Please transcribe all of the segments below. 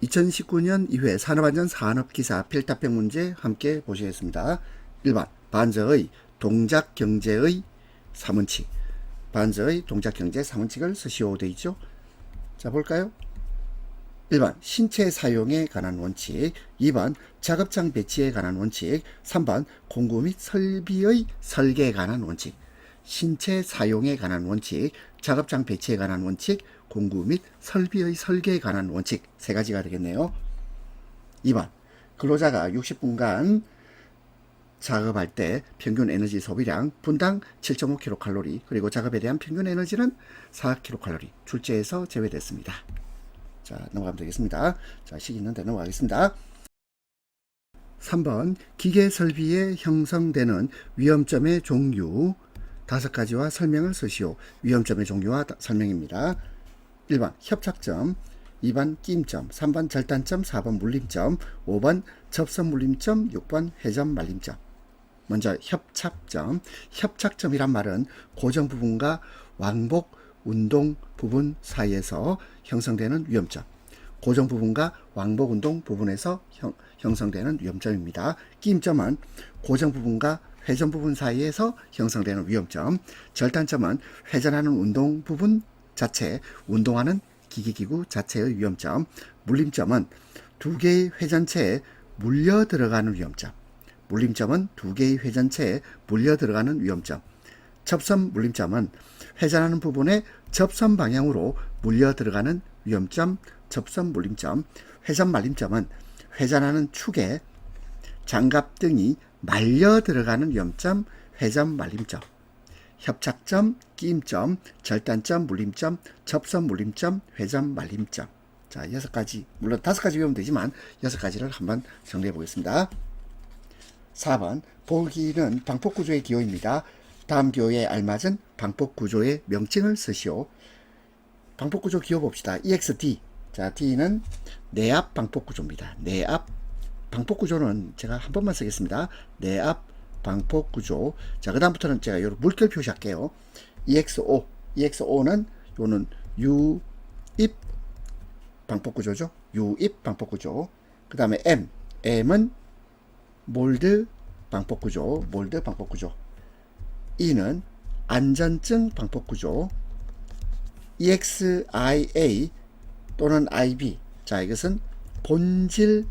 2019년 2회 산업안전 산업기사 필답형 문제 함께 보시겠습니다. 1번 반저의 동작경제의 3원칙. 반저의 동작경제 3원칙을 쓰시오 되어 있죠. 자, 볼까요? 1번 신체 사용에 관한 원칙, 2번 작업장 배치에 관한 원칙, 3번 공구 및 설비의 설계에 관한 원칙. 신체 사용에 관한 원칙, 작업장 배치에 관한 원칙, 공구 및 설비의 설계에 관한 원칙 세 가지가 되겠네요. 2번 근로자가 60분간 작업할 때 평균 에너지 소비량 분당 7.5kcal, 그리고 작업에 대한 평균 에너지는 4kcal, 출제에서 제외됐습니다. 자, 넘어가면 되겠습니다. 자, 식 있는데 넘어가겠습니다. 3번 기계 설비에 형성되는 위험점의 종류 5가지와 설명을 쓰시오. 위험점의 종류와 설명입니다. 1번 협착점, 2번 끼임점, 3번 절단점, 4번 물림점, 5번 접선 물림점, 6번 회전 말림점. 먼저 협착점. 협착점이란 말은 고정 부분과 왕복 운동 부분 사이에서 형성되는 위험점. 고정 부분과 왕복 운동 부분에서 형성되는 위험점입니다. 끼임점은 고정 부분과 회전 부분 사이에서 형성되는 위험점. 절단점은 회전하는 운동 부분 자체, 운동하는 기계기구 자체의 위험점. 물림점은 두 개의 회전체에 물려 들어가는 위험점. 물림점은 두 개의 회전체에 물려 들어가는 위험점. 접선 물림점은 회전하는 부분에 접선 방향으로 물려 들어가는 위험점. 접선 물림점. 회전 말림점은 회전하는 축에 장갑 등이 말려 들어가는 위험점. 회전 말림점. 협착점, 끼임점, 절단점, 물림점, 접선 물림점, 회전 말림점. 자, 6가지, 물론 5가지 외우면 되지만 6가지를 한번 정리해 보겠습니다. 4번 보기는 방폭구조의 기호입니다. 다음 기호에 알맞은 방폭구조의 명칭을 쓰시오. 방폭구조 기호 봅시다. EXD. 자, D는 내압 방폭구조입니다. 내압 방폭구조는 제가 한 번만 쓰겠습니다. 내압 방폭구조. 자, 그 다음부터는 제가 요 물결 표시할게요. EXO. EXO는 요는 유입 방폭구조죠. 유입 방폭구조. 그 다음에 M. M은 몰드 방폭구조. 몰드 방폭구조. E는 안전증 방폭구조. EXIA 또는 IB. 자, 이것은 본질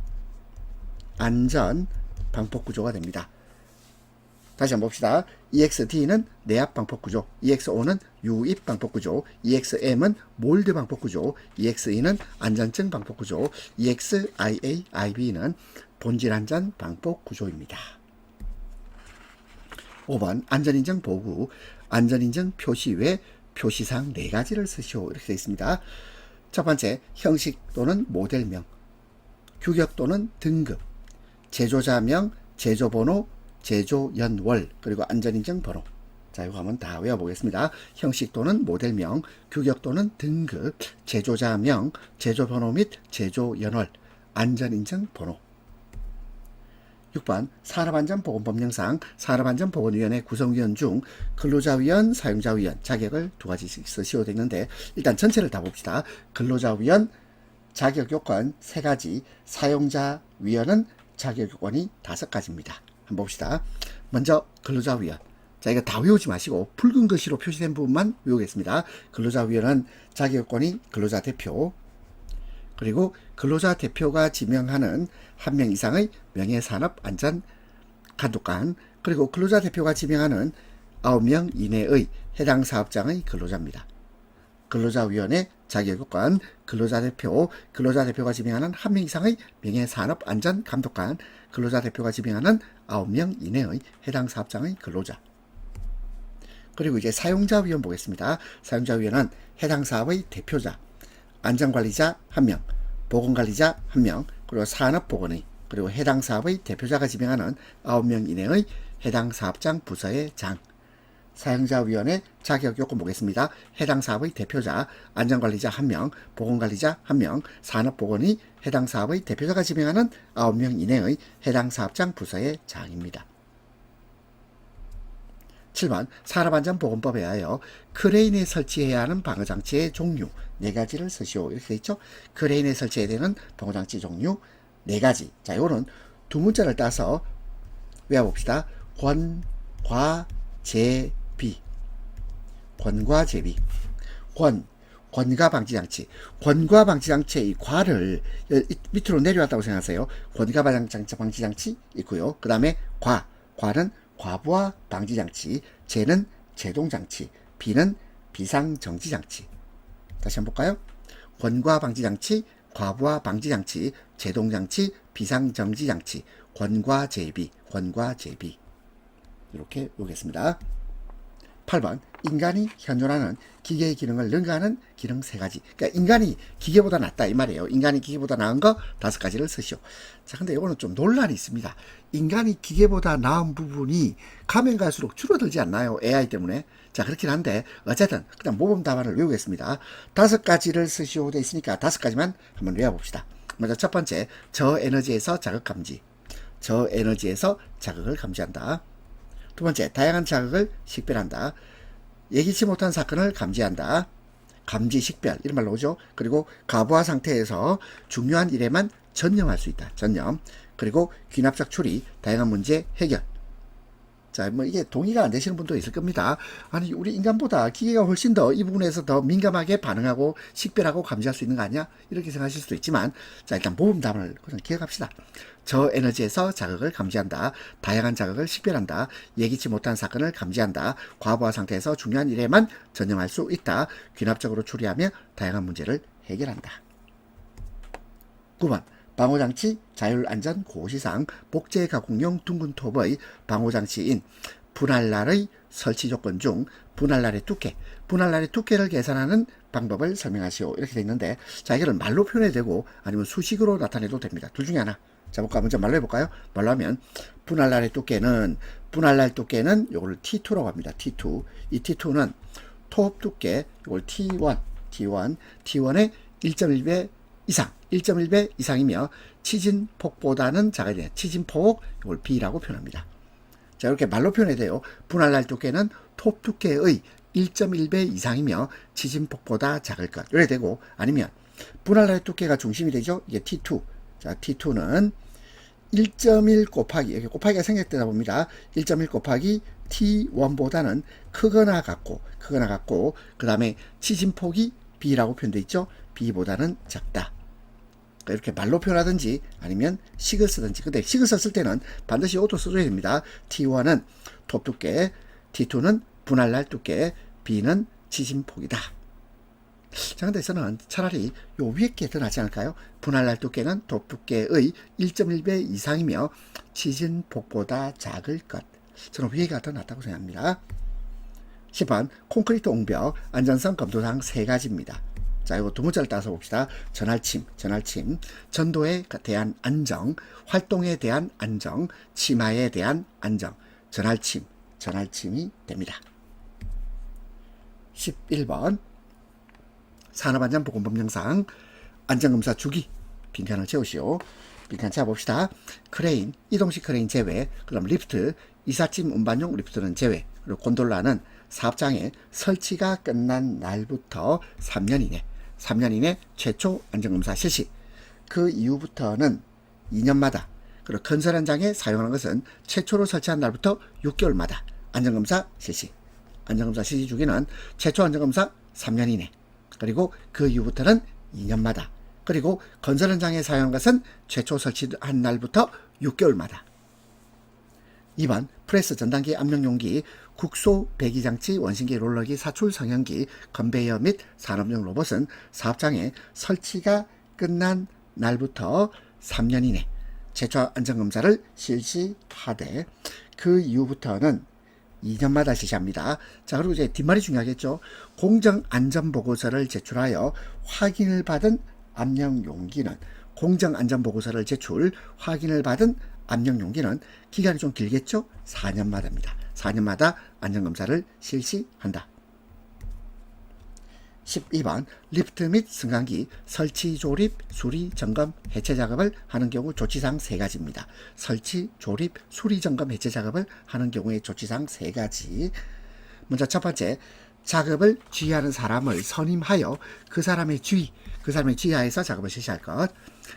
안전 방폭구조가 됩니다. 다시 한번 봅시다. EXD는 내압 방폭구조, EXO는 유입 방폭구조, EXM은 몰드 방폭구조, EXE는 안전증 방폭구조, EXIA, IB는 본질 안전 방폭구조입니다. 5번 안전인증 보고 안전인증 표시 외 표시사항 4가지를 쓰시오. 이렇게 되어 있습니다. 첫 번째, 형식 또는 모델명, 규격 또는 등급, 제조자명, 제조번호, 제조연월, 그리고 안전인증 번호. 자, 이거 한번 다 외워보겠습니다. 형식 또는 모델명, 규격 또는 등급, 제조자명, 제조번호 및 제조연월, 안전인증 번호. 6번 산업안전보건법령상 산업안전보건위원회 구성위원 중 근로자위원, 사용자위원 자격을 2가지씩 쓰시오 되는데, 일단 전체를 다 봅시다. 근로자위원 자격요건 3가지, 사용자위원은 자격요건이 5가지입니다. 한번 봅시다. 먼저 근로자위원. 자, 이거 다 외우지 마시고 붉은 글씨로 표시된 부분만 외우겠습니다. 근로자위원은 자격요건이 근로자 대표, 그리고 근로자 대표가 지명하는 1명 이상의 명예산업안전감독관, 그리고 근로자 대표가 지명하는 9명 이내의 해당 사업장의 근로자입니다. 근로자위원회 자격요건 근로자 대표가 지명하는 1명 이상의 명예산업안전감독관, 근로자 대표가 지명하는 9명 이내의 해당 사업장의 근로자. 그리고 이제 사용자위원 보겠습니다. 사용자위원은 해당 사업의 대표자, 안전관리자 1명, 보건관리자 1명, 그리고 산업보건의, 그리고 해당 사업의 대표자가 지명하는 9명 이내의 해당 사업장 부서의 장. 사용자위원회 자격요건 보겠습니다. 해당 사업의 대표자, 안전관리자 1명, 보건관리자 1명, 산업보건의 해당 사업의 대표자가 지명하는 9명 이내의 해당 사업장 부서의 장입니다. 7번 산업안전보건법에 의하여 크레인에 설치해야 하는 방어장치의 종류 4가지를 쓰시오. 이렇게 되어 있죠. 크레인에 설치해야 되는 방어장치 종류 4가지. 자, 요거는 두 문자를 따서 외워봅시다. 권, 과, 제, 비. 권과 제비. 권과 방지장치. 권과 방지장치의 이 과를 밑으로 내려왔다고 생각하세요. 권과 방지장치 있고요. 그 다음에 과는 과부하 방지장치, 제는 제동장치, 비는 비상정지장치. 다시 한번 볼까요? 권과 방지장치, 과부하 방지장치, 제동장치, 비상정지장치, 권과 제비. 이렇게 보겠습니다. 8번 인간이 현존하는 기계의 기능을 능가하는 기능 3가지. 그러니까 인간이 기계보다 낫다 이 말이에요. 인간이 기계보다 나은 거 5가지를 쓰시오. 자, 근데 이거는 좀 논란이 있습니다. 인간이 기계보다 나은 부분이 가면 갈수록 줄어들지 않나요? AI 때문에. 자, 그렇긴 한데 어쨌든 그냥 모범 답안을 외우겠습니다. 5가지를 쓰시오 돼 있으니까 5가지만 한번 외워봅시다. 먼저 첫 번째, 저에너지에서 자극 감지. 저에너지에서 자극을 감지한다. 두 번째, 다양한 자극을 식별한다. 예기치 못한 사건을 감지한다. 감지 식별 이런 말로 오죠. 그리고 가부하 상태에서 중요한 일에만 전념할 수 있다. 전념. 그리고 귀납작 추리, 다양한 문제 해결. 자, 뭐 이게 동의가 안 되시는 분도 있을 겁니다. 아니, 우리 인간보다 기계가 훨씬 더 이 부분에서 더 민감하게 반응하고 식별하고 감지할 수 있는 거 아니야? 이렇게 생각하실 수도 있지만, 자, 일단 모범 답안을 그냥 기억합시다. 저에너지에서 자극을 감지한다. 다양한 자극을 식별한다. 예기치 못한 사건을 감지한다. 과부하 상태에서 중요한 일에만 전념할 수 있다. 귀납적으로 추리하며 다양한 문제를 해결한다. 9번 방호장치 자율안전 고시상 복제 가공용 둥근 톱의 방호장치인 분할날의 설치 조건 중 분할날의 두께를 계산하는 방법을 설명하시오. 이렇게 되어 있는데, 자, 이거를 말로 표현해도 되고 아니면 수식으로 나타내도 됩니다. 둘 중에 하나. 자, 볼까? 먼저 말로 해볼까요? 말로 하면 분할날의 두께는 요걸 T2라고 합니다. T2. 이 T2는 톱 두께 요걸 T1의 1.1배 이상, 1.1배 이상이며 치진폭보다는 작아야 돼요. 치진폭 이걸 B라고 표현합니다. 자, 이렇게 말로 표현해야 돼요. 분할날 두께는 톱 두께의 1.1배 이상이며 치진폭보다 작을 것. 이렇게 되고, 아니면 분할날 두께가 중심이 되죠. 이게 T2. 자, T2는 1.1 곱하기, 여기 곱하기가 생략되다 봅니다. 1.1 곱하기 T1보다는 크거나 같고, 그 다음에 치진폭이 B라고 표현되어 있죠. B보다는 작다. 이렇게 말로 표현하든지 아니면 식을 쓰든지. 근데 식을 썼을 때는 반드시 이것도 써줘야 됩니다. T1은 톱 두께, T2는 분할날 두께, B는 치진폭이다. 자, 근데 저는 차라리 요 위에 게 더 낫지 않을까요? 분할날 두께는 톱 두께의 1.1배 이상이며 치진폭보다 작을 것. 저는 위에가 더 낫다고 생각합니다. 10번 콘크리트 옹벽 안전성 검토사항 3가지입니다. 자, 이거 두 문자를 따서 봅시다. 전할침, 전도에 대한 안정, 활동에 대한 안정, 침하에 대한 안정, 전할침이 됩니다. 11번 산업안전보건법령상 안전검사 주기 빈칸을 채우시오. 빈칸 채워봅시다. 크레인, 이동식 크레인 제외, 그럼 리프트, 이삿짐 운반용 리프트는 제외, 그리고 곤돌라는 사업장에 설치가 끝난 날부터 3년 이내 최초 안전검사 실시. 그 이후부터는 2년마다, 그리고 건설 현장에 사용하는 것은 최초로 설치한 날부터 6개월마다 안전검사 실시. 안전검사 실시 주기는 최초 안전검사 3년 이내, 그리고 그 이후부터는 2년마다, 그리고 건설 현장에 사용한 것은 최초 설치한 날부터 6개월마다. 2번 프레스 전단기 압력용기 국소 배기장치 원심기 롤러기 사출 성형기 컨베이어 및 산업용 로봇은 사업장에 설치가 끝난 날부터 3년 이내 최초 안전검사를 실시하되 그 이후부터는 2년마다 실시합니다. 자, 그리고 이제 뒷말이 중요하겠죠. 공정안전보고서를 제출하여 확인을 받은 압력용기는 기간이 좀 길겠죠? 4년마다입니다. 4년마다 안전검사를 실시한다. 12번 리프트 및 승강기 설치, 조립, 수리, 점검, 해체 작업을 하는 경우 조치사항 3가지입니다. 설치, 조립, 수리, 점검, 해체 작업을 하는 경우에 조치사항 3가지. 먼저 첫 번째, 작업을 지휘하는 사람을 선임하여 그 사람의 지휘하에서 작업을 실시할 것.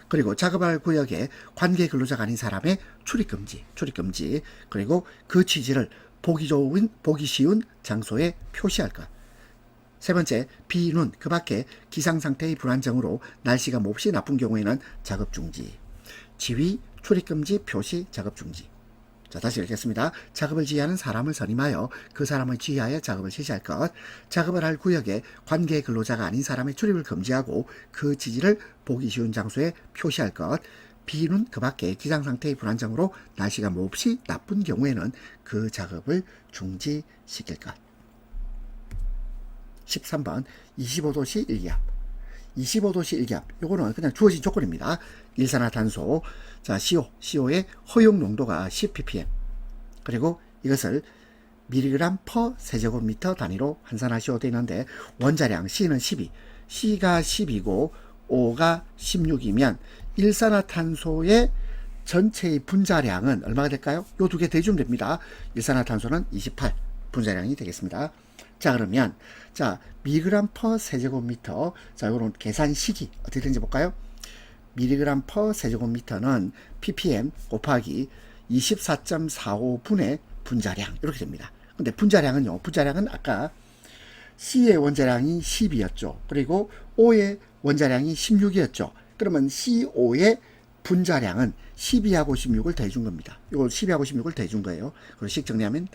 그리고 작업할 구역에 관계 근로자가 아닌 사람의 출입금지. 그리고 그 취지를 보기 쉬운 장소에 표시할 것. 세 번째, 비눈, 그 밖에 기상상태의 불안정으로 날씨가 몹시 나쁜 경우에는 작업 중지. 지휘, 출입금지, 표시, 작업 중지. 자, 다시 읽겠습니다. 작업을 지휘하는 사람을 선임하여 그 사람의 지휘하에 작업을 실시할 것. 작업을 할 구역에 관계 근로자가 아닌 사람의 출입을 금지하고 그 지지를 보기 쉬운 장소에 표시할 것. 비는 그 밖에 기상상태의 불안정으로 날씨가 몹시 나쁜 경우에는 그 작업을 중지시킬 것. 13번 25도씨 일기압. 25도씨 일기압. 요거는 그냥 주어진 조건입니다. 일산화탄소, 자, CO의 허용 농도가 10ppm. 그리고 이것을 미리그램 퍼 세제곱미터 단위로 환산하시오 되어 있는데, 원자량 C는 12, C가 10이고 O가 16이면 일산화탄소의 전체의 분자량은 얼마가 될까요? 요 두 개 대주면 됩니다. 일산화탄소는 28 분자량이 되겠습니다. 자, 그러면 자, 미리그램 퍼 세제곱미터, 자, 요런 계산식이 어떻게 되는지 볼까요? 미리그램 퍼 세제곱미터는 ppm 곱하기 24.45분의 분자량, 이렇게 됩니다. 근데 분자량은 아까 C의 원자량이 10이었죠. 그리고 O의 원자량이 16이었죠. 그러면 CO 의 분자량은 12하고 16을 더해준 겁니다. 이거 12하고 16을 더해준 거예요. 그리고 식 정리하면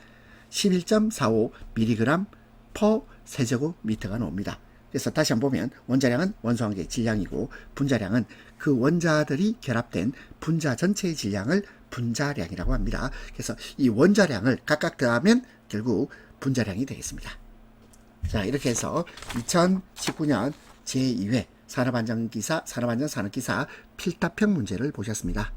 11.45 mg 퍼 세제곱미터가 나옵니다. 그래서 다시 한번 보면 원자량은 원소항제의 질량이고 분자량은 그 원자들이 결합된 분자 전체의 질량을 분자량이라고 합니다. 그래서 이 원자량을 각각 더하면 결국 분자량이 되겠습니다. 자, 이렇게 해서 2019년 제2회 산업안전기사 필답형 문제를 보셨습니다.